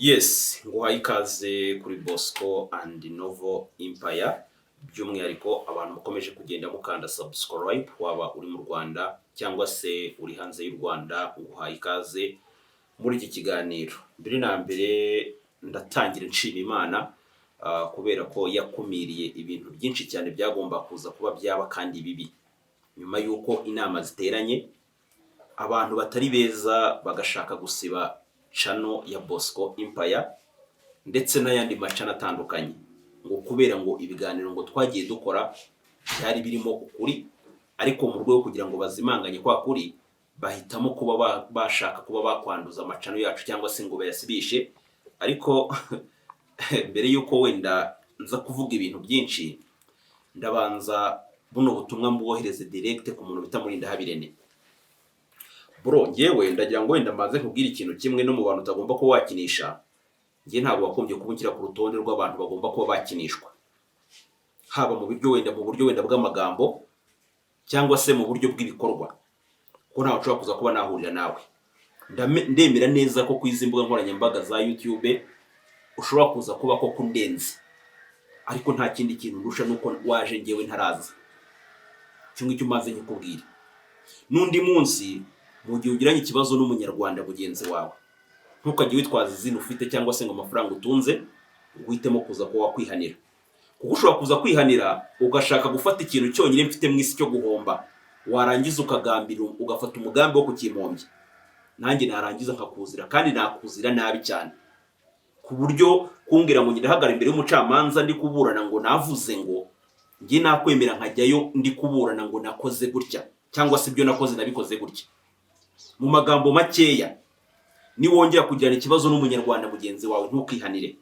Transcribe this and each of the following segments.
Yes, nguhaye ikaze kuri Bosco and Novo Empire, by'umwihariko abantu mukomeje kugenda mukanda subscribe, waba uri mu Rwanda cyangwa se uri hanze y'u Rwanda, nguhaye ikaze muri iki kiganiro. Mbere na mbere ndatangira nshima Imana kubera ko yakumiriye ibintu byinshi cyane byagomba kuza kuba byaba kandi bibi. Nyuma yuko inama ziteranye, abantu batari beza bagashaka gusiba channel ya Bosco Empire ndetse n'ayandi macana atandukanye, ngo kubera ngo ibiganiro ngo twagiye dukora byari birimo ukuri, ariko mu rwego kugira ngo bazimanganye kwa kuri bahitamo kuba bashaka kuba bakwanduza amacano yacu cyangwa se ngo bayasibishe. Ariko mbere yuko wenda nza kuvuga ibintu byinshi, ndabanza buno butumwa mbohereze direct ku muntu bita Murindahabirene. Bro, ngewe ndagira ngo wenda maze kubwira ikintu kimwe no mu bantu utagomba ko wakinisha. Ngiye ntabwo wakombye kubukira ku rutonde rw'abantu bagomba kuba bakinishwa, haba mu buryo wenda bw'amagambo cyangwa se mu buryo bw'ibikorwa, ko ntawe ushobora kuza kuba nahurira nawe. Ndemera neza ko kwiza imbuga nkoranyambaga za YouTube ushobora kuza kuba ko kundenze, ariko nta kindi kintu ndusha nuko waje ngewe ntaraza. Cyangwa icyo maze nyikubwira, n'undi munsi mu gihe ugiranye ikibazo n'umunyarwanda mugenzi wawe, ntukajye witwaza izina ufite cyangwa se ngo amafaranga utunze uhitemo kuza kuba wakwihanira. Kuko ushobora kuza kwihanira ugashaka gufata ikintu cyonyine mfite mu isi cyo guhomba, warangiza ukagambira ugafata umugambi wo kukimpombya, nanjye narangiza nkakuzira, kandi nakuzira nabi cyane, ku buryo kumbwira ngo ndahagara imbere y'umucamanza ndi kuburana ngo navuze ngo ngiye nakwemera nkajyayo ndi kuburana ngo nakoze gutya cyangwa se ibyo nakoze nabikoze gutya. Mu magambo makeya, ni wongera kugirana ikibazo n'umunyarwanda mugenzi wawe ntukihanire,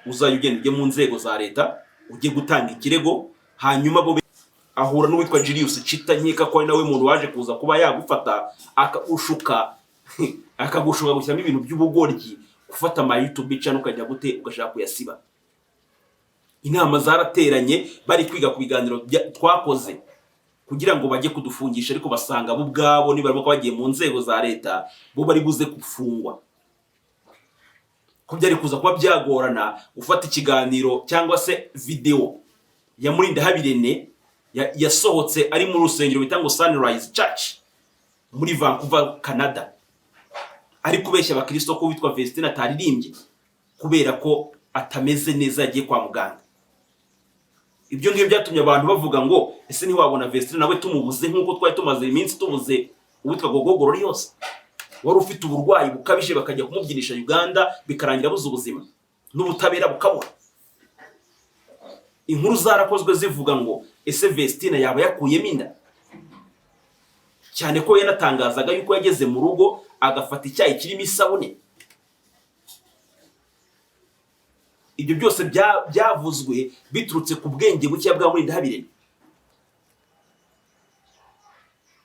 uzaye ugenda ujye mu nzego za leta ujye gutanga ikirego, hanyuma bo ahura n'uwitwa Julius Chita, nkeka ko ari nawe muntu waje kuza kuba yagufata akagushuka gushyiramo ibintu by'ubugoryi, gufata ama YouTube channel ukajya gute ugashaka kuyasiba. Inama zarateranye bari kwiga ku biganiro twakoze kugira ngo bajye kudufungisha, ariko basanga bo ubwabo niba bagiye mu nzego za leta bo bari buze gufungwa. Ko byari kuza kuba byagorana gufata ikiganiro cyangwa se video ya Murindahabirene yasohotse ari mu rusengero bita ngo Sunrise Church muri Vancouver, Canada, ari kubeshya abakristo ko witwa Vestina ataririmbye kubera ko atameze neza, yagiye kwa muganga. Ibyo ngibyo byatumye abantu bavuga ngo ese ntiwabona Vestina nawe tumubuze nk'uko twari tumaze iminsi tubuze uwitwa Gogogoro yose wari ufite uburwayi bukabije, bakajya kumubyinisha Uganda bikarangira buze ubuzima n'ubutabera bukabura. Inkuru zarakozwe zivuga ngo ese Vestina yaba yakuyemo inda, cyane ko yanatangazaga yuko yageze mu rugo agafata icyayi kirimo isabune. Ibyo byose byavuzwe biturutse ku bwenge buke bwa Murindahabirene.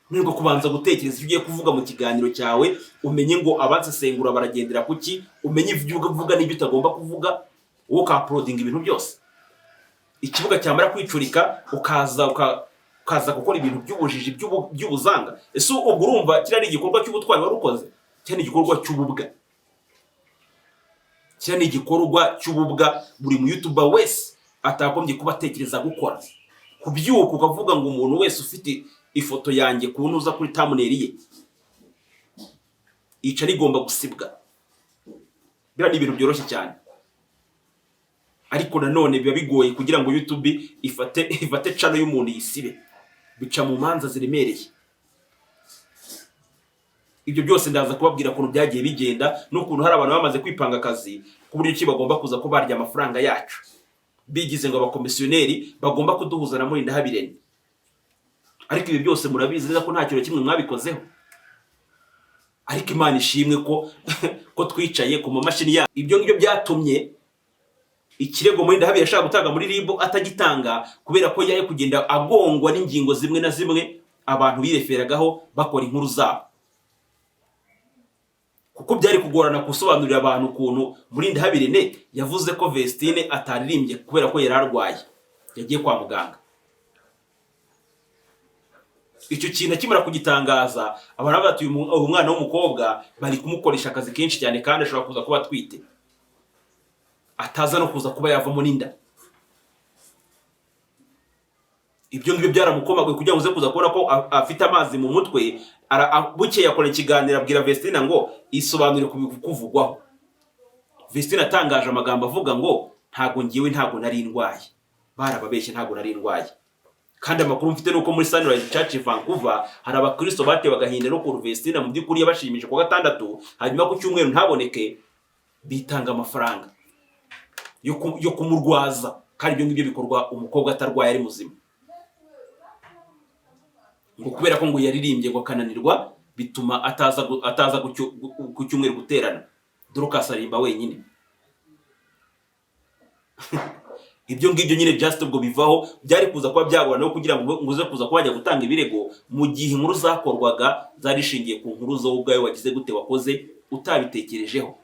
Nubwo kubanza gutekereza icyo ugiye kuvuga mu kiganiro cyawe, umenye ngo abansesengura baragendera kuki, umenye ibyo uvuga n'ibyo utagomba kuvuga, wowe ka-uploading ibintu byose. Ikibuga cyamara kwicurika ukaza gukora ibintu by'ubujiji by'ubuzanga. Ese ubwo urumva kiriya ni igikorwa cy'ubutwari wari ukoze, cyane ni igikorwa cy'ububwa. Kiriya ni igikorwa cy'ububwa buri mu YouTuber wese atakombye kuba atekereza gukora. Kubyuka ukavuga ngo umuntu wese ufite ifoto yanjye kuntuza kuri thumbnail ye ica rigomba gusibwa. Bira ni ibintu byoroshye cyane, ariko nanone biba bigoye kugira ngo YouTube ifate channel y'umuntu yisibe, bica mu manza ziremereye. Ibyo byose ndaza kubabwira ukuntu byagiye bigenda, n'ukuntu hari abantu bamaze kwipanga akazi ku buryo ki bagomba kuza ko barya amafaranga yacu, bigize ngo abakomisiyoneri bagomba kuduhuza na Murindahabirene. Ariko ibi byose murabizi neza ko nta kintu kimwe mwabikozeho. Ariko Imana ishimwe ko twicaye ku mamashini ya. Ibyo ngibyo byatumye ikirego Murindahabirene yashaka gutanga muri RIB atagitanga, kubera ko yaje kugenda agongwa n'ingingo zimwe na zimwe abantu bireferagaho bakora inkuru zabo. Kuko byari kugorana gusobanurira abantu ukuntu Murindahabirene yavuze ko Vestine ataririmbye kubera ko yari arwaye, yagiye kwa muganga. Icyo kintu akimara kugitangaza, abantu bati uyu mwana w'umukobwa bari kumukoresha akazi kenshi cyane kandi ashobora kuza kuba atwite. ataza no kuza kuba yavamo n'inda. Ibyo ngibyo byaramukomaguye kugira ngo uze kuza kubona ko afite amazi mu mutwe. Bukeye yakora ikiganiro abwira Vestina ngo isobanure kuvugwaho. Vestina atangaje amagambo avuga ngo ntago nari ndwaye, barababeshye, ntago nari ndwaye. Kandi amakuru mfite nuko muri Sunrise Church Vancouver hari abakristo batewe agahinda no ku Vestina mu by'ukuri yabashimije ku gatandatu, hanyuma ku cyumweru ntaboneke, bitanga amafaranga yo kumurwaza. Kandi ibyo ngibyo bikorwa umukobwa atarwaye ari muzima, ngo kubera ko ngo yaririmbye ngo kananirwa bituma ataza ku cyumweru guterana. Dorcas arimba wenyine. Ibyo ngibyo nyine just ubwo bivaho, byari kuza kuba byabona no kugira ngo nguze kuza kubajya gutanga ibirego mu gihe inkuru zakorwaga zari shingiye ku nkuru zo ubwayo wagize gute wakoze utabitekerejeho,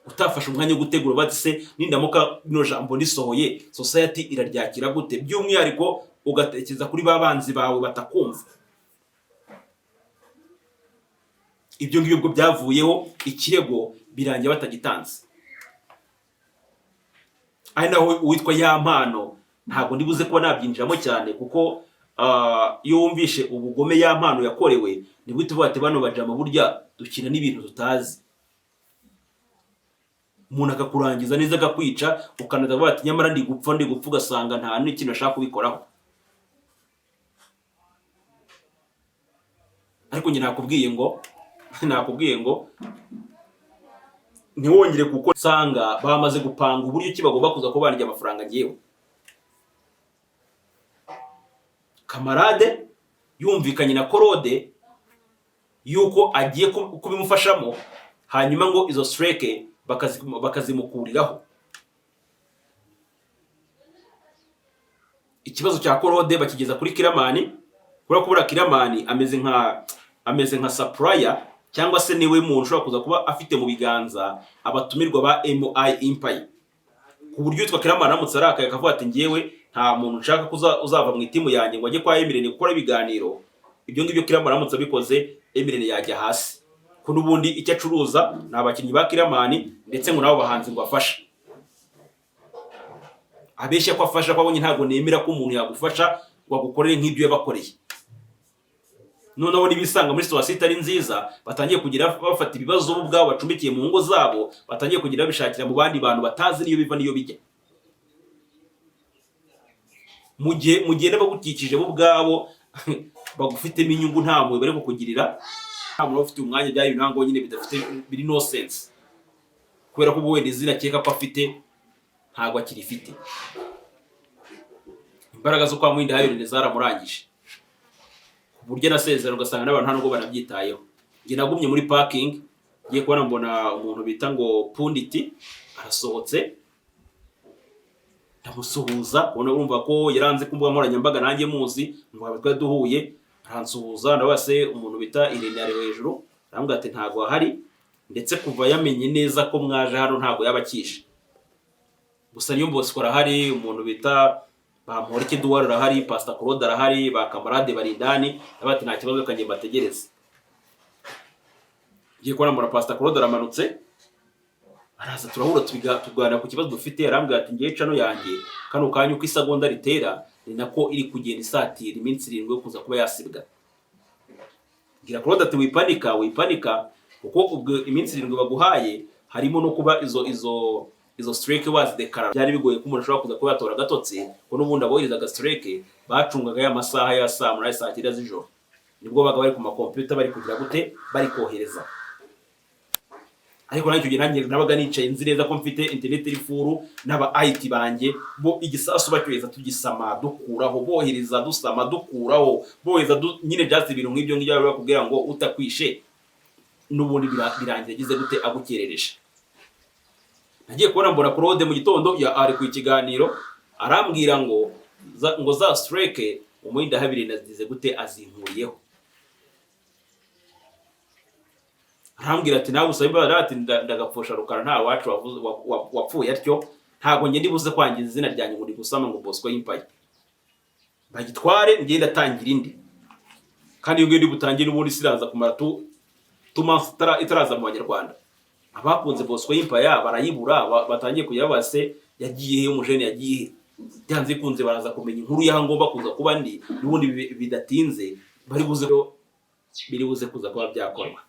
utafashe umwanya wo gutegura bati se nindamuka bino jambo nisohoye society iraryakira gute, by'umwihariko ugatekereza kuri babanzi bawe batakumva. Ibyo ngibyo ubwo byavuyeho, ikirego birangiye batagitanze. Ari naho uwitwa Yampano ntabwo ndibuze kuba nabyinjiramo cyane, kuko iyo wumvishe ubugome Yampano yakorewe nibwo tuvuga ati bano bajama burya dukina n'ibintu tutazi. Umuntu akakurangiza neza akakwica, ukanaza bati nyamara ndi gupfa ugasanga nta n'ikintu ashaka kubikoraho. Ariko njye nakubwiye ngo ntiwongere kuko nsanga bamaze gupanga uburyo ki bagomba kuza ko barya amafaranga ngiyeho. Kamarade yumvikanye na Korode yuko agiye kubimufashamo, hanyuma ngo izo strike bakazimukuriraho. Ikibazo cya Korode bakigeza kuri Kiramani, kubera Kiramani ameze nka supplier, cyangwa se niwe muntu ushobora kuza kuba afite mu biganza abatumirwa ba MI Empire, ku buryo yitwa Kiramani aramutse arakaye akavuga ati ngewe nta muntu nshaka uzava mu itimu yanjye ngo ajye kwa Emirene gukora ibiganiro. Ibyo ngibyo Kiramani aramutse abikoze, Emirene yajya hasi, ko n'ubundi icyo acuruza ni abakinnyi ba Kiramani ndetse ngo nabo bahanzi ngo afasha. Abeshya ko afasha, ko abonye ntabwo nemera ko umuntu yagufasha wagukorere nk'ibyo yabakoreye. Noneho nibisanga muri society ari nziza, batangiye kugira bafata ibibazo bo ubwabo bacumbikiye mu ngo zabo, batangiye kugira bishakira mu bandi bantu batazi niyo biva niyo bijya. Mu gihe n'abagukikije bo ubwabo bagufitemo inyungu nta mwe bari kukugirira, nta muntu ufite umwanya byari ntango nyine bidafite biri no sense, kubera ko wenda izina keka ko afite ntago akirifite. Imbaraga zo kwa Mwindi Hayirinde zaramurangije buryo nasezera, ugasanga n'abantu ntabwo banabyitayeho. Nge nagumye muri parking, ngiye kubona mbona umuntu bita ngo Punditi arasohotse, ndamusuhuza, urumva ko yaranze kumbuga nkoranyambaga nanjye muzi, ngo twari duhuye, aransuhuza, ndabase umuntu bita Irene ari hejuru, arambwira ati ntago ahari, ndetse kuva yamenye neza ko mwaje hano ntago yabakishe. Gusa niyo Bosco arahari, umuntu bita Bamporiki Duwara arahari, Pastor Claude arahari, ba Kamarade barindani, abati nta kibazo kanje bategereze. Ngiye kubona mbona Pastor Claude aramanutse, araza turahura tuganira ku kibazo dufite, arambwira ati ngiye cano yanjye kano kanyu ko isagonda ritera ni nako iri kugenda isatira iminsi 7 yo kuza kuba yasibwa. Ngira Claude ati wipanika kuko ubwo iminsi 7 baguhaye harimo no kuba izo strike wazidekara. Byari bigoye ko umuntu ashobora kuza kuba yatora gatotsi, ko n'ubundi abohirizaga strike bacungaga ya masaha ya saa 8 saa 9 z'ijoro, nibwo baga bari ku makompyuta bari kugira gute bari kohereza. Ariko nanjye gihe nanjye nabaga nicaye nzi neza ko mfite internet iri furu n'aba IT banjye bo igisasu bacyoheza tugisama dukuraho, bohereza dusama dukuraho, boheza nyine just ibintu nk'ibyo ngibyo bari bakubwira ngo utakwishe n'ubundi birangiye gize gute agukereresha. Nagiye kubona mbona Claude mu gitondo ari ku ikiganiro arambwira ngo za strike Umwindi Habiri nazize gute azinkuriyeho. Arambwira ati nawe usaba ati ndagapfusha rukara nta wacu wapfuye atyo, ntago nge ndibuze kwangiza izina ryanjye ngo ndigusama ngo Bosco Empire bagitware ngenda tangira indi. Kandi iyo ngende butangira ubundi siraza kumara 2 months itaraza mu Banyarwanda. abakunze Bosco Empire barayibura batangiye kujya base yagiye umujene yagiye byanze kunze baraza kumenya inkuru yaho ngomba kuza kuba ndi n'ubundi bidatinze biri buze kuza kuba byakorwa.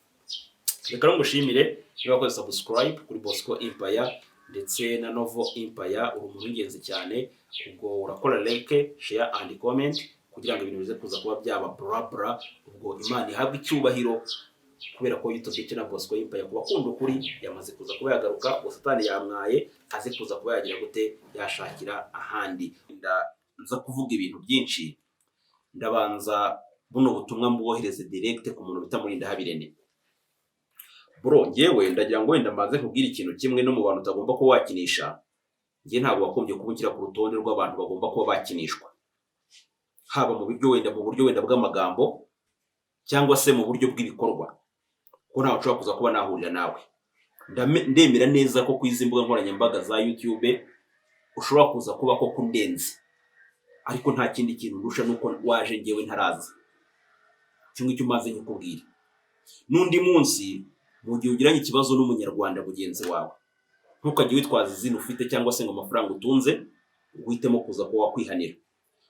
Reka ngushimire niba wakoze subscribe kuri Bosco Empire ndetse na Novo Empire, uri umuntu w'ingenzi cyane. Ubwo urakora like, share and comment kugira ngo ibintu bize kuza kuba byaba bra ubwo Imana ihabwe icyubahiro, kubera ko YouTube cye na Bosco Empire kuba kundo kuri yamaze kuza kuba yagaruka, Satani yamwaye aze kuza kuba yagira gute yashakira ahandi. Nza kuvuga ibintu byinshi, ndabanza buno butumwa mbohereze direct ku muntu bita Murindahabirene. Bro, ngewe ndagira ngo wenda mbanze kubwira ikintu kimwe no mu bantu utagomba ko wakinisha. Nge ntabwo wakombye kubukira ku rutonde rw'abantu bagomba kuba bakinishwa, haba mu buryo wenda bw'amagambo cyangwa se mu buryo bw'ibikorwa, ko ntawe ushobora kuza kuba nahurira nawe. Ndemera neza ko kwiza imbuga nkoranyambaga za YouTube ushobora kuza kuba ko kundenze, ariko nta kindi kintu ndusha nuko waje ngewe ntaraza. Kimwe cyo maze nyikubwira, n'undi munsi mu gihe ugiranye ikibazo n'umunyarwanda mugenzi wawe, ntukajye witwaza izina ufite cyangwa se ngo amafaranga utunze uhitemo kuza kuba wakwihanira.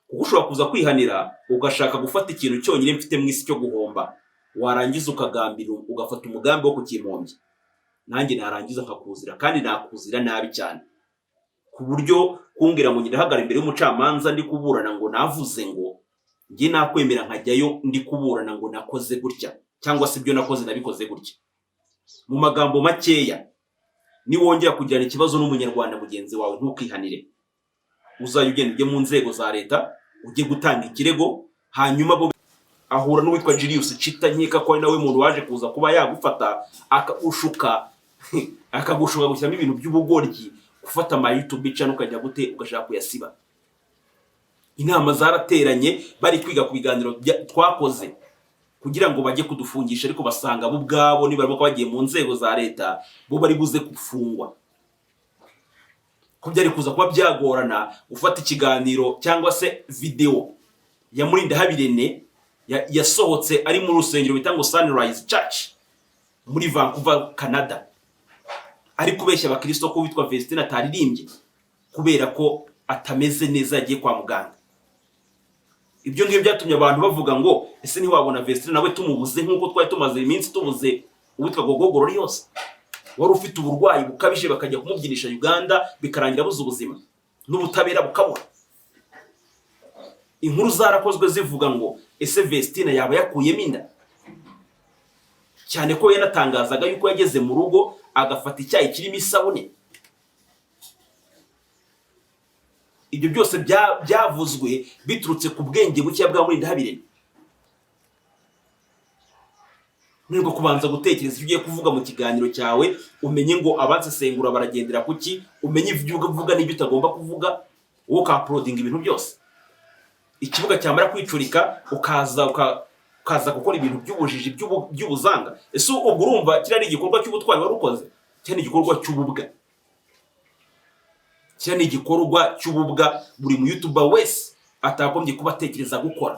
Kuko ushobora kuza kwihanira ugashaka gufata ikintu cyonyine mfite mu isi cyo guhomba, warangiza ukagambira ugafata umugambi wo kukimpombya, nanjye narangiza nkakuzira, kandi nakuzira nabi cyane, ku buryo kumbwira ngo ndahagara imbere y'umucamanza ndi kuburana ngo navuze ngo ngiye nakwemera nkajyayo ndi kuburana ngo nakoze gutya, cyangwa se ibyo nakoze nabikoze gutya. Mu magambo makeya, ni wongera kugirana ikibazo n'umunyarwanda mugenzi wawe ntukihanire, uzaye ugenda ujye mu nzego za leta ujye gutanga ikirego, hanyuma bo ahura n'uwitwa Julius Chita, nkeka ko ari nawe muntu waje kuza kuba yagufata akagushuka gushyiramo ibintu by'ubugoryi, gufata ama YouTube channel ukajya gute ugashaka kuyasiba. Inama zarateranye bari kwiga ku biganiro twakoze kugira ngo bajye kudufungisha, ariko basanga bo ubwabo niba barimo bagiye mu nzego za leta bo bari buze gufungwa. Ko byari kuza kuba byagorana gufata ikiganiro cyangwa se video ya Murindahabirene yasohotse ari mu rusengero bita ngo Sunrise Church muri Vancouver, Canada, ari kubeshya abakristo ko witwa Vestine ataririmbye kubera ko atameze neza yagiye kwa muganga. Ibyo ngibyo byatumye abantu bavuga ngo ese ni wabona Vestine nawe tumubuze nkuko twari tumaze iminsi tubuze uwitwa Gogogoro yose wari ufite uburwayi bukabije, bakajya kumubyinisha Uganda bikarangira buze ubuzima n'ubutabera bukabura. Inkuru zarakozwe zivuga ngo ese Vestine yaba yakuyemo inda, cyane ko yanatangazaga yuko yageze mu rugo agafata icyayi kirimo isabune. Ibyo byose byavuzwe biturutse ku bwenge buke bwa Murindahabirene. Nubwo kubanza gutekereza ibyo ugiye kuvuga mu kiganiro cyawe, umenye ngo abansesengura baragendera kuki, umenye ibyo uvuga n'ibyo utagomba kuvuga, wowe ka-uploading ibintu byose. Ikibuga cyamara kwicurika ukaza gukora ibintu by'ubujiji by'ubuzanga. Ese ubwo urumva kiriya ni igikorwa cy'ubutwari wari ukoze, cyane igikorwa cy'ububwa. Cyane igikorwa cy'ububwa buri mu YouTuber wese atakombye kuba atekereza gukora.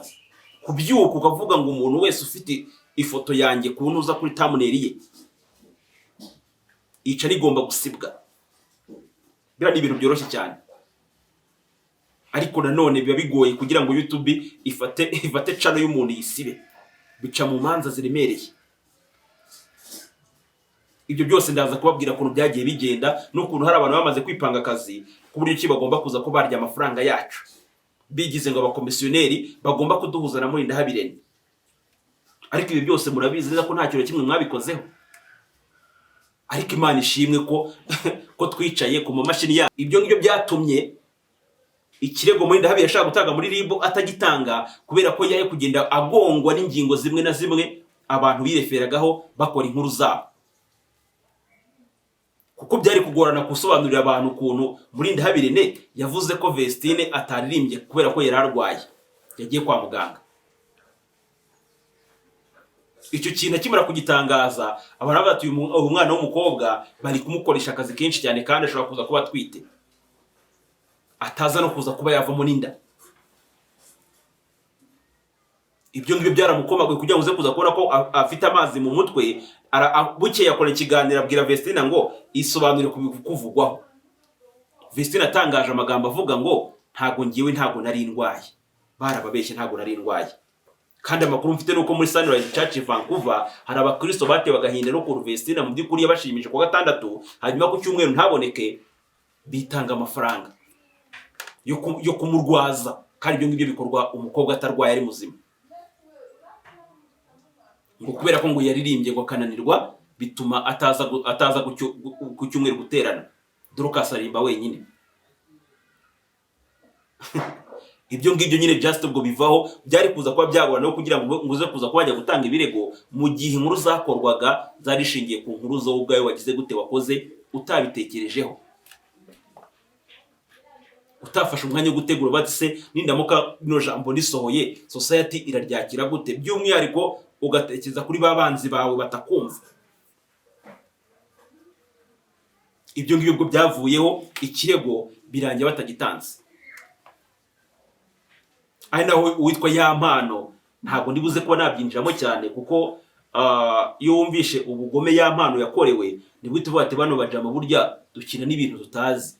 Kubyuka ukavuga ngo umuntu wese ufite ifoto yanjye kunuza kuri thumbnail ye ica rigomba gusibwa. Bira ni ibintu byoroshye cyane, ariko nanone biba bigoye kugira ngo YouTube ifate channel y'umuntu yisibe, bica mu manza ziremereye. Ibyo byose ndaza kubabwira ukuntu byagiye bigenda n'ukuntu hari abantu bamaze kwipanga akazi ku buryo bagomba kuza ko barya amafaranga yacu, bigize ngo abakomisiyoneri bagomba kuduhuza na Murindahabirene. Ariko ibi byose murabizi neza ko nta kintu kimwe mwabikozeho, ariko Imana ishimwe ko twicaye ku mashini ya. Ibyo ngibyo byatumye ikirego Murindahabirene ashaka gutanga muri RIB atagitanga, kubera ko yaje kugenda agongwa n'ingingo zimwe na zimwe abantu bireferagaho bakora inkuru zabo. Kuko byari kugorana gusobanurira abantu ukuntu Murindahabirene yavuze ko Vestine ataririmbye kubera ko yararwaye yagiye kwa muganga. Icyo kintu akimara kugitangaza, abantu bati uyu mwana w'umukobwa bari kumukoresha akazi kenshi cyane, kandi ashobora kuza kuba atwite, ataza no kuza kuba yavamo n'inda. ibyo ngibyo byaramukomaguye kugira ngo uze kuza kubona ko afite amazi mu mutwe. Bukeye akora ikiganiro abwira Vestina ngo isobanure kuvugwaho. Vestina atangaje amagambo avuga ngo ntago nari ndwaye, barababeshye, ntago nari ndwaye. Kandi amakuru mfite nuko muri Sunrise Church Vancouver hari abakristo batewe agahinda no ku Vestina mu by'ukuri yabashimije ku gatandatu, hanyuma ku cyumweru ntaboneke, bitanga amafaranga yo kumurwaza. Kandi ibyo ngibyo bikorwa umukobwa atarwaye ari muzima, ngo kubera ko ngo yaririmbye ngo kananirwa bituma ataza ku cyumweru guterana. Dorcas arimba wenyine. Ibyo ngibyo nyine just ubwo bivaho, byari kuza kuba byagorana no kugira ngo uze kuza kubajya gutanga ibirego mu gihe inkuru zakorwaga zari shingiye ku nkuru zo ubwawe wagize gute wakoze utabitekerejeho, utafashe umwanya wo gutegura bati se nindamuka bino jambo nisohoye society iraryakira gute, by'umwihariko ugatekereza kuri babanzi bawe batakumva. Ibyo ngibyo byavuyeho, ikirego birangira batagitanze. Ari naho uwitwa Yampano ntabwo ndibuze kuba nabyinjiramo cyane, kuko iyo wumvishe ubugome Yampano yakorewe nibwo tuvuga ati bano bajama burya dukina n'ibintu tutazi.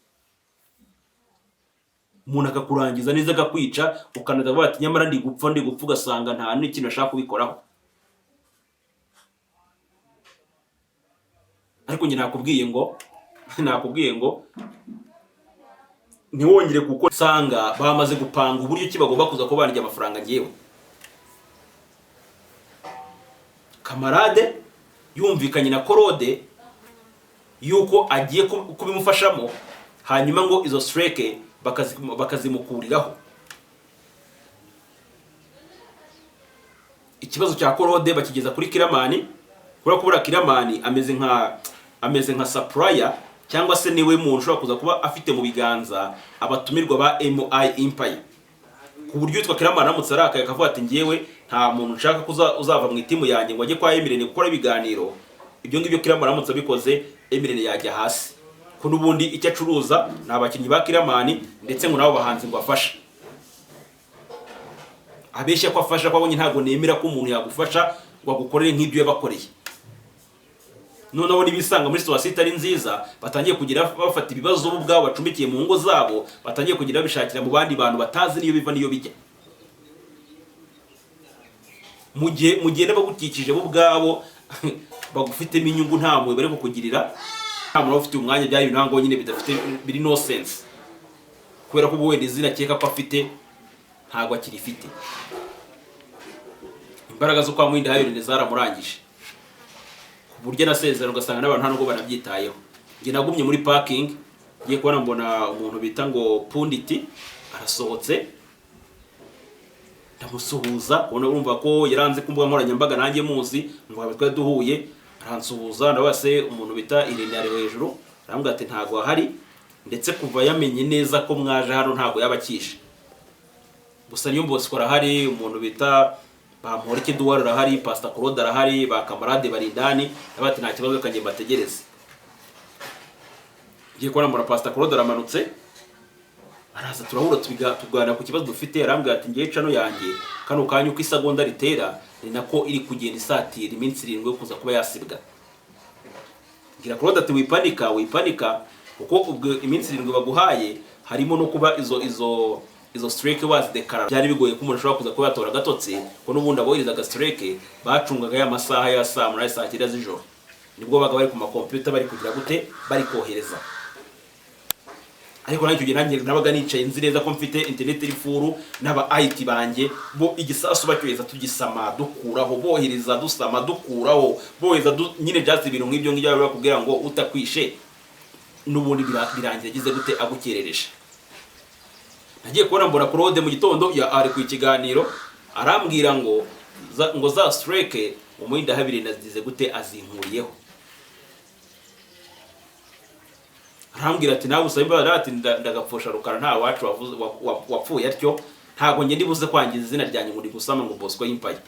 Umuntu akakurangiza neza akakwica, ukanaza vuga ati nyamara ndi gupfa ugasanga nta n'ikintu ashaka kubikoraho. Ariko njye nakubwiye ngo ntiwongere kuko usanga bamaze gupanga uburyo ki bagomba kuza ko barya amafaranga ngewe. Kamarade yumvikanye na Korode yuko agiye kubimufashamo, hanyuma ngo izo strike bakazimukuriraho. Ikibazo cya Korode bakigeza kuri Kiramani, kubera Kiramani ameze nka supplier, cyangwa se niwe muntu ushobora kuza kuba afite mu biganza abatumirwa ba MI Empire, ku buryo yitwa Kiramani aramutse arakaye akavuga ati ngewe nta muntu nshaka uzava mu itimu yanjye ngo ajye kwa Emirene gukora ibiganiro. Ibyo ngibyo Kiramani aramutse abikoze, Emirene yajya hasi, ko n'ubundi icyo acuruza ni abakinnyi ba Kiramani ndetse ngo nabo bahanzi ngo afashe. Abeshya ko afasha, kwabonye ntago nemera ko umuntu yagufasha ngo agukorere nk'ibyo yabakoreye. Noneho nibisanga muri society ari nziza, batangiye kugira bafata ibibazo ubwabo bacumbikiye mu ngo zabo, batangiye kugira bishakira mu bandi bantu batazi niyo biva niyo bijya. Mu gihe n'abagukikije bo ubwabo bagufitemo inyungu nta mwe bari kukugirira, nta muntu ufite umwanya byari ntango nyine bidafite biri no sense, kubera ko wowe izina cyeka ko afite ntago akirifite. Imbaraga zo kwa Mwinda Hayirinde zaramurangije buryo nasezerano, ugasanga n'abantu nta nubwo banabyitayeho. Nge nagumye muri parking, ngiye kubona mbona umuntu bita ngo Punditi arasohotse, ndamusuhuza, urumva ko yaranze ku mbuga nkoranyambaga nanjye muzi, ngo twari duhuye, aransuhuza ndabase umuntu bita Irene ari hejuru, arambwira ati ntago ahari, ndetse kuva yamenye neza ko mwaje hano ntago yabakishe. Gusa niyo Bosco arahari, umuntu bita Bamporiki Duwara arahari, Pastor Claude arahari, ba Kamarade barindani, nabati nta kibazo kanje mbategereze. Ngiye kubona mbona Pastor Claude aramanutse, araza turahura tuganira ku kibazo dufite, arambwira ati ngiye cano yanjye kano kanyu ku isegonda ritera ni nako iri kugenda isatira iminsi 7 yo kuza kuba yasibwa. Ngira Claude ati wipanika kuko ubwo iminsi 7 baguhaye harimo no kuba izo strike wazidekarara. Byari bigoye ko umuntu ashobora kuza kuba yatora gatotsi, ko n'ubundi abohirizaga strike bacungaga ya masaha ya saa 8 saa 9 z'ijoro, nibwo baga bari ku makompyuta bari kugira gute bari kohereza. Ariko nanjye ugiye nanjye nabaga nicaye nzi neza ko mfite internet iri furu, n'aba IT banjye bo igisasu bacyoheza tugisama dukuraho, bohereza dusama dukuraho, boheza nyine just ibintu nk'ibyo ngibyo bari bakubwira ngo utakwishe n'ubundi birangiye gize gute agukerereje. Nagiye kubona mbona Claude mu gitondo ari ku ikiganiro, arambwira ngo za strike Mwinda Hayirinde nazize gute azinkuriyeho. Arambwira ati nawe usaba imbaraga, ati ndagapfusha Rukara nta wacu wapfuye atyo, ntago nge ndibuze kwangiza izina ryanjye ngo ndi gusama ngo Bosco Empire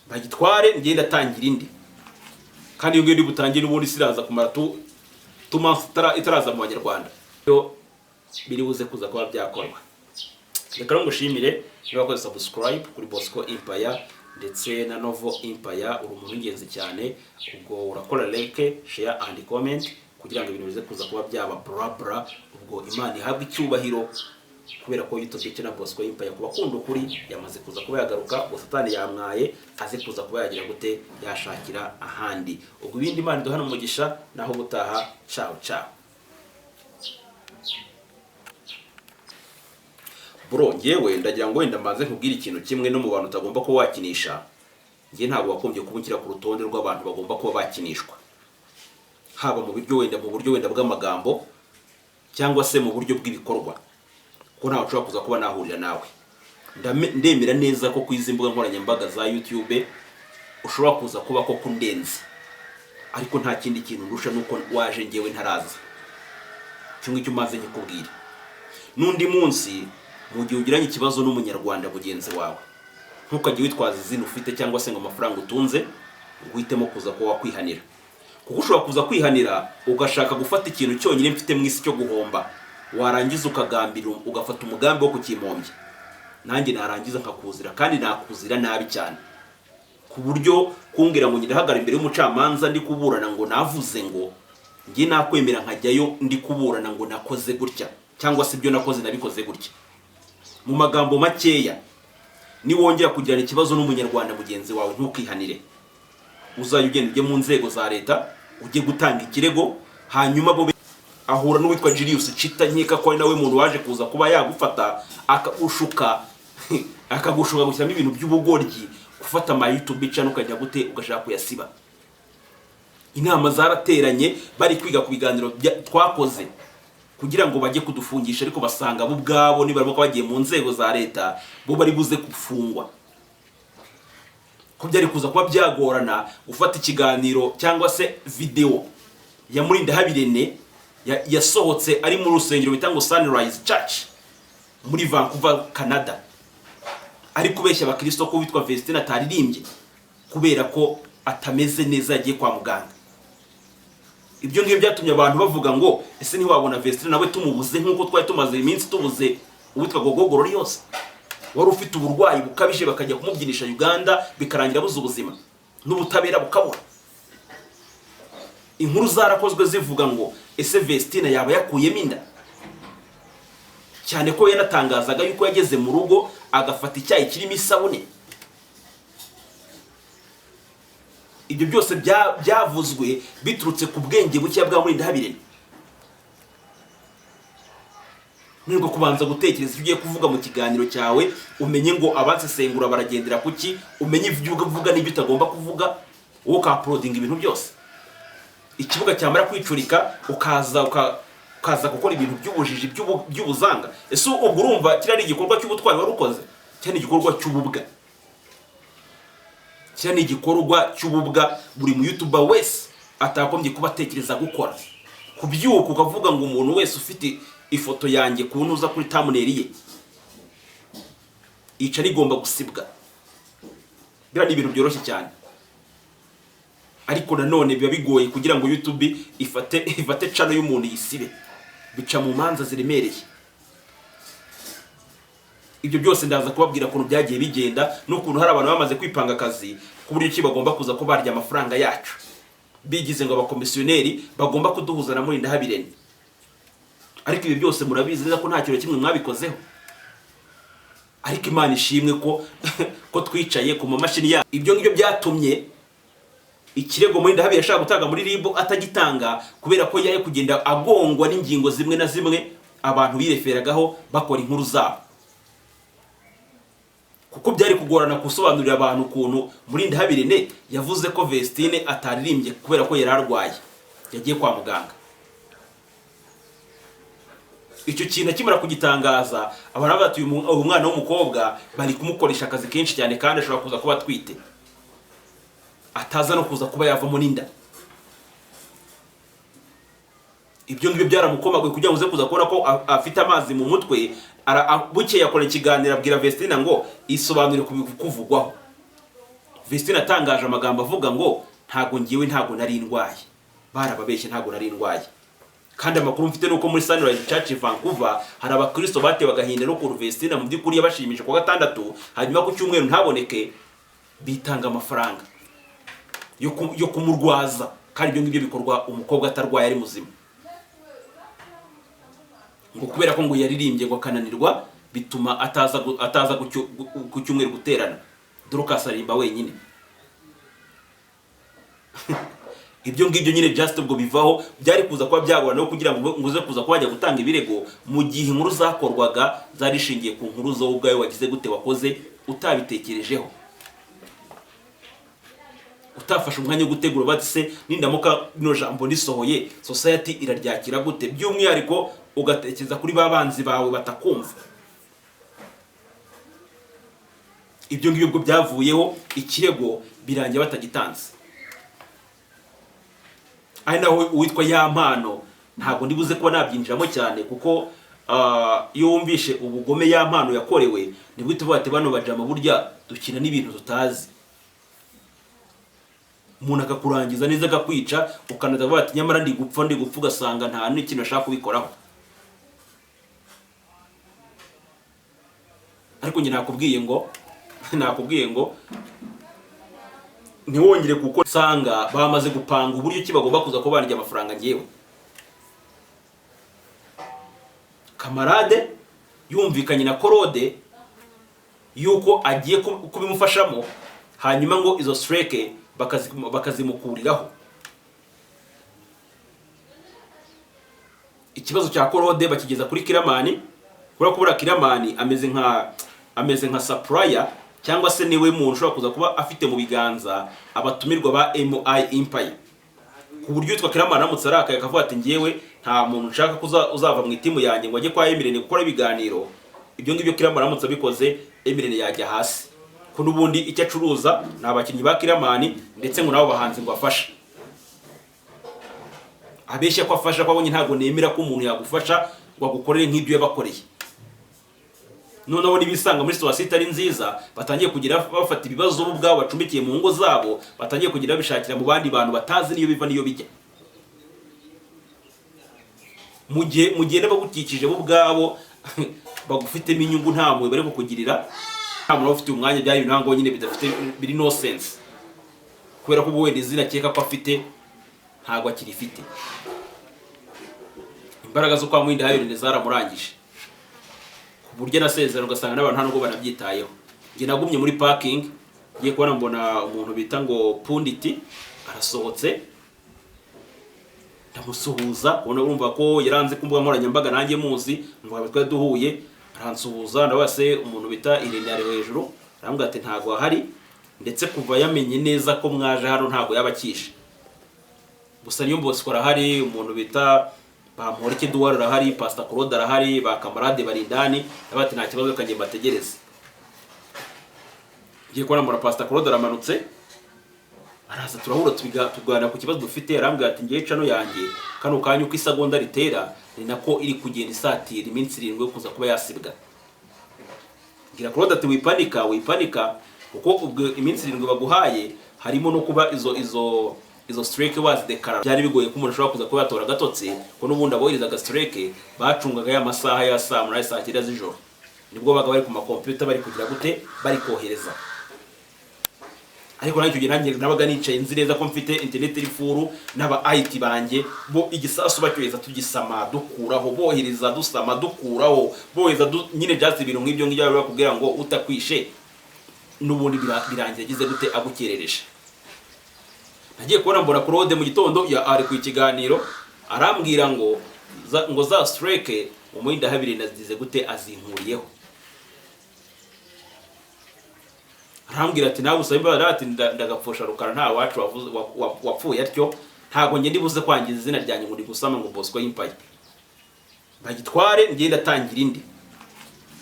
bagitware ngenda tangira indi. Kandi iyo ngende butangira ubundi siraza kumara tuma itaraza mu Banyarwanda, yo biri buze kuza kuba byakorwa. reka ngushimire niba wakoze subscribe kuri Bosco Empire ndetse na Novo Empire, uri umuntu w'ingenzi cyane. Ubwo urakora like, share and comment kugira ngo ibintu bize kuza kuba byaba bra ubwo Imana ihabwe icyubahiro, kubera ko YouTube channel Bosco Empire kuba kundo kuri yamaze kuza kuba yagaruka, ubwo Satani yamwaye aze kuza kuba yagira gute yashakira ahandi. Ubwo ibindi Imana duhana umugisha naho gutaha. Ciao. Bro, ngewe ndagira ngo wenda maze nkubwira ikintu kimwe no mu bantu utagomba ko wakinisha. Ngiye ntabwo wakombye kubukira ku rutonde rw'abantu bagomba kuba bakinishwa, haba mu buryo wenda bw'amagambo cyangwa se mu buryo bw'ibikorwa, ko ntawe ushobora kuza kuba nahurira nawe. Ndemera neza ko ku izi mbuga nkoranyambaga za YouTube ushobora kuza kuba ko kundenze, ariko nta kindi kintu ndusha nuko waje ngewe ntaraza. Cyangwa icyo maze nkikubwira, n'undi munsi mu gihe ugiranye ikibazo n'umunyarwanda mugenzi wawe, ntukajye witwaza izina ufite cyangwa se ngo amafaranga utunze uhitemo kuza kuba wakwihanira, kuko ushobora kuza kwihanira ugashaka gufata ikintu cyonyine mfite mu isi cyo guhomba, warangiza ukagambira ugafata umugambi wo kukimombya. Nanjye narangiza nkakuzira, kandi nakuzira nabi cyane, ku buryo kumbwira ngo ndahagara imbere y'umucamanza ndi kuburana ngo navuze ngo ngiye nakwemera nkajyayo ndi kuburana ngo nakoze gutya, cyangwa se ibyo nakoze nabikoze gutya. Mu magambo makeya, ni wongera kugirana ikibazo n'umunyarwanda mugenzi wawe ntukihanire, uzaye ugenda ujye mu nzego za leta ujye gutanga ikirego, hanyuma bo ahura n'uwitwa Julius Chita, nkeka ko ari nawe muntu waje kuza kuba yagufata akagushuka gushyiramo ibintu by'ubugoryi, gufata ama YouTube channel ukajya gute ugashaka kuyasiba. Inama zarateranye bari kwiga ku biganiro twakoze kugira ngo bajye kudufungisha, ariko basanga bo ubwabo nibarimo ko bagiye mu nzego za leta bo bari buze gufungwa. Ko byari kuza kuba byagorana gufata ikiganiro cyangwa se video ya Murindahabirene yasohotse ari mu rusengero bita ngo Sunrise Church muri Vancouver, Canada, ari kubeshya abakristo ko witwa Vestine ataririmbye kubera ko atameze neza, yagiye kwa muganga. Ibyo ngibyo byatumye abantu bavuga ngo ese ntiwabona Vestine nawe tumubuze nk'uko twari tumaze iminsi tubuze uwitwa Gogogoro yose wari ufite uburwayi bukabije, bakajya kumubyinisha Uganda bikarangira buze ubuzima n'ubutabera bukabura. Inkuru zarakozwe zivuga ngo ese Vestine yaba yakuyemo inda, cyane ko yanatangazaga yuko yageze mu rugo agafata icyayi kirimo isabune. Ibyo byose byavuzwe biturutse ku bwenge buke bwa Murindahabirene. Nubwo kubanza gutekereza ibyo ugiye kuvuga mu kiganiro cyawe, umenye ngo abasesengura baragendera kuki, umenye ibyo uvuga n'ibyo utagomba kuvuga, wowe ka uploading ibintu byose. Ikibuga cyamara kwicurika ukaza gukora ibintu by'ubujiji by'ubuzanga. Ese ubwo urumva kira ari igikorwa cy'ubutwari warukoze, cyane igikorwa cy'ububwa. Kira ni igikorwa cy'ububwa buri mu YouTuber wese atakombye kuba atekereza gukora. Kubyuka ukavuga ngo umuntu wese ufite ifoto yanjye kunuza kuri thumbnail ye ica rigomba gusibwa. Bira ni ibintu byoroshye cyane, ariko nanone biba bigoye kugira ngo YouTube ifate channel y'umuntu yisibe, bica mu manza ziremereye. Ibyo byose ndaza kubabwira ukuntu byagiye bigenda, n'ukuntu hari abantu bamaze kwipanga akazi ku buryo ki bagomba kuza ko barya amafaranga yacu, bigize ngo abakomisiyoneri bagomba kuduhuza na Murindahabirene. Ariko ibi byose murabizi neza ko nta kintu kimwe mwabikozeho, ariko Imana ishimwe ko twicaye ku mamashini ya. Ibyo ngibyo byatumye ikirego Murindahabirene yashaka gutanga muri RIB atagitanga, kubera ko yaje kugenda agongwa n'ingingo zimwe na zimwe abantu bireferagaho bakora inkuru zabo. Kuko byari kugorana gusobanurira abantu ukuntu Murindahabirene yavuze ko Vestine ataririmbye kubera ko yari arwaye, yagiye kwa muganga. Icyo kintu kimara kugitangaza, abantu batuye umwana w'umukobwa bari kumukoresha akazi kenshi cyane, kandi ashobora kuza kuba atwite, ataza no kuza kuba yavamo n'inda. Ibyo ngibyo byaramukomaguye kugira ngo uze kuza kubona ko afite amazi mu mutwe. Bukeye yakora ikiganiro abwira Vestine ngo isobanure kuvugwaho. Vestine atangaje amagambo avuga ngo ntago ngiwe ntago nari ndwaye, barababeshye ntago nari ndwaye. kandi amakuru mfite nuko muri Sunrise Church Vancouver hari abakristo batewe agahinda no ku Vestina mu by'ukuri yabashimisha ku gatandatu, hanyuma ku cyumweru ntaboneke, bitanga amafaranga yo kumurwaza, kandi ibyo ngibyo bikorwa umukobwa atarwaye ari muzima, ngo kubera ko ngo yaririmbye ngo kananirwa bituma ataza ku cyumweru guterana. Dorcas arimba wenyine. Ibyo ngibyo nyine just ubwo bivaho, byari kuza kuba byagorana kugira ngo nguze kuza kubajya gutanga ibirego mu gihe inkuru zakorwaga zarishingiye ku nkuru zo ubwawe wagize gute wakoze utabitekerejeho, utafashe umwanya wo gutegura bati se nindamuka no jambo nisohoye society iraryakira gute, by'umwihariko ugatekereza kuri babanzi bawe batakumva. Ibyo ngibyo byavuyeho, ikirego birangiye batagitanze. Ari naho uwitwa Yampano ntabwo ndibuze kuba nabyinjiramo cyane, kuko iyo wumvishe ubugome Yampano yakorewe nibwo tuvuga ati bano bajama burya dukina n'ibintu tutazi. Umuntu akakurangiza neza akakwica, ukanavuga ati nyamara ndi gupfa ugasanga nta n'ikintu ashaka kubikoraho. Ariko njye nakubwiye ngo ntiwongere kuko sanga bamaze gupanga uburyo ki bagomba kuza ko banjye amafaranga ngewe. Kamarade yumvikanye na Korode yuko agiye kubimufashamo, hanyuma ngo izo strike bakazimukuriraho. Ikibazo cya Korode bakigeza kuri Kiramani, kubera Kiramani ameze nka supplier, cyangwa se niwe muntu ushobora kuza kuba afite mu biganza abatumirwa ba MI Empire, ku buryo yitwa Kiramani amutse arakaye akavuga ati ngewe nta muntu nshaka uzava mu itimu yanjye ngo ajye kwa Emirene gukora ibiganiro. Ibyo ngibyo Kiramani amutse abikoze, Emirene yajya hasi, ko n'ubundi icyo acuruza ni abakinnyi ba Kiramani ndetse ngo nabo bahanze ngo afashe. Abeshya ko afasha, ko abonye ntabwo nemera ko umuntu yagufasha ngo agukorere nk'ibyo yabakoreye. Noneho nibisanga muri situation itari nziza, batangiye kugira bafata ibibazo bo ubwabo bacumbikiye mu ngo zabo, batangiye kugira bishakira mu bandi bantu batazi niyo biva niyo bijya. Mu gihe n'abagukikije bo ubwabo bagufitemo inyungu nta mwe bari kukugirira, nta muntu ufite umwanya bya ibintu ngo nyine bidafite biri no sense, kubera ko wenda izina keka ko afite ntago akirifite. Imbaraga zo kwa Mwinda Hayirinde zaramurangije ku buryo nasezerano ugasanga n'abantu nta nubwo banabyitayeho. Nge nagumye muri parking, ngiye kubona mbona umuntu bita ngo Punditi arasohotse, ndamusuhuza, ubona urumva ko yaranze kumbuga nkoranyambaga nanjye muzi, ngo twari duhuye, aransuhuza ndabase umuntu bita Irene ari hejuru, arambwira ati ntago ahari, ndetse kuva yamenye neza ko mwaje hano ntago yabakishe. Gusa niyo Bosco arahari, umuntu bita Bamporiki Duwara arahari, Pastor Claude arahari, ba Kamarade barindani, abati nta kibazo kanjye mbategereze. Ngiye kubona mbona Pastor Claude aramanutse, araza turahura tuganira ku kibazo dufite, arambwira ati ngiye cano yanjye kano kanyu ko isagonda ritera ni nako iri kugenda isatira iminsi 7 yo kuza kuba yasibwa. Ngira Claude ati wipanika kuko ubwo iminsi 7 baguhaye harimo no kuba izo strike dekara. Byari bigoye ko umuntu ashobora kuza kuba yatora gatotse, ko n'ubundi abohereza strike bacungaga ya masaha ya saa 8 saa 9 z'ijoro, nibwo baga bari ku makompyuta bari kugira gute bari kohereza. Ariko nanjye nanjye nabaga nicaye nzi neza ko mfite internet iri furu n'aba IT banjye bo igisasu bacyoheza tugisama dukuraho, bohereza dusama dukuraho, bohereza nyine just ibintu nk'ibyo ngibyo bakubwira ngo utakwishe n'ubundi birangiye gize gute agukereresha. Nagiye kubona mbona Claude mu gitondo ari ku ikiganiro arambwira ngo za strike Mwinda Hayirinde nazize gute azinkuriyeho. Arambwira ati nawe usaba barati ndagapfusha rukara nta wacu wapfuye atyo, ntago nge ndibuze kwangiza izina ryanjye muri gusama ngo Bosco Empire bagitware ngenda tangira indi,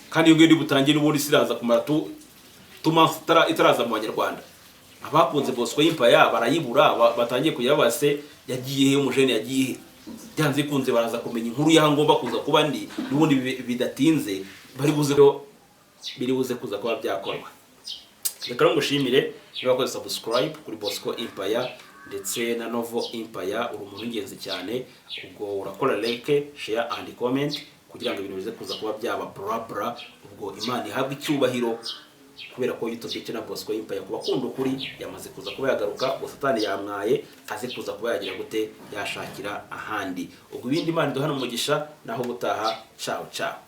kandi iyo ngende butangira ubundi siraza kumara tumansi itaraza mu Banyarwanda. Abakunze Bosco Empire barayibura, batangiye kugira base yagiye he umujene yagiye byanze kunze baraza kumenya inkuru yaha ngomba kuza kuba ndi n'ubundi bidatinze biri buze kuza kuba byakorwa. Reka ngushimire niba wakoze subscribe kuri Bosco Empire, ndetse na Novo Empire. Uri umuntu w'ingenzi cyane, ubwo urakora like, share and comment kugira ngo ibintu bize kuza kuba byaba bra ubwo Imana ihabwe icyubahiro, kubera ko YouTube cyo na Bosco Empire kuba kundi ukuri yamaze kuza kuba yagaruka, ubwo Satani yamwaye aze kuza kuba yagira gute yashakira ahandi. Ubwo ibindi Imana duhana umugisha naho gutaha. Ciao ciao.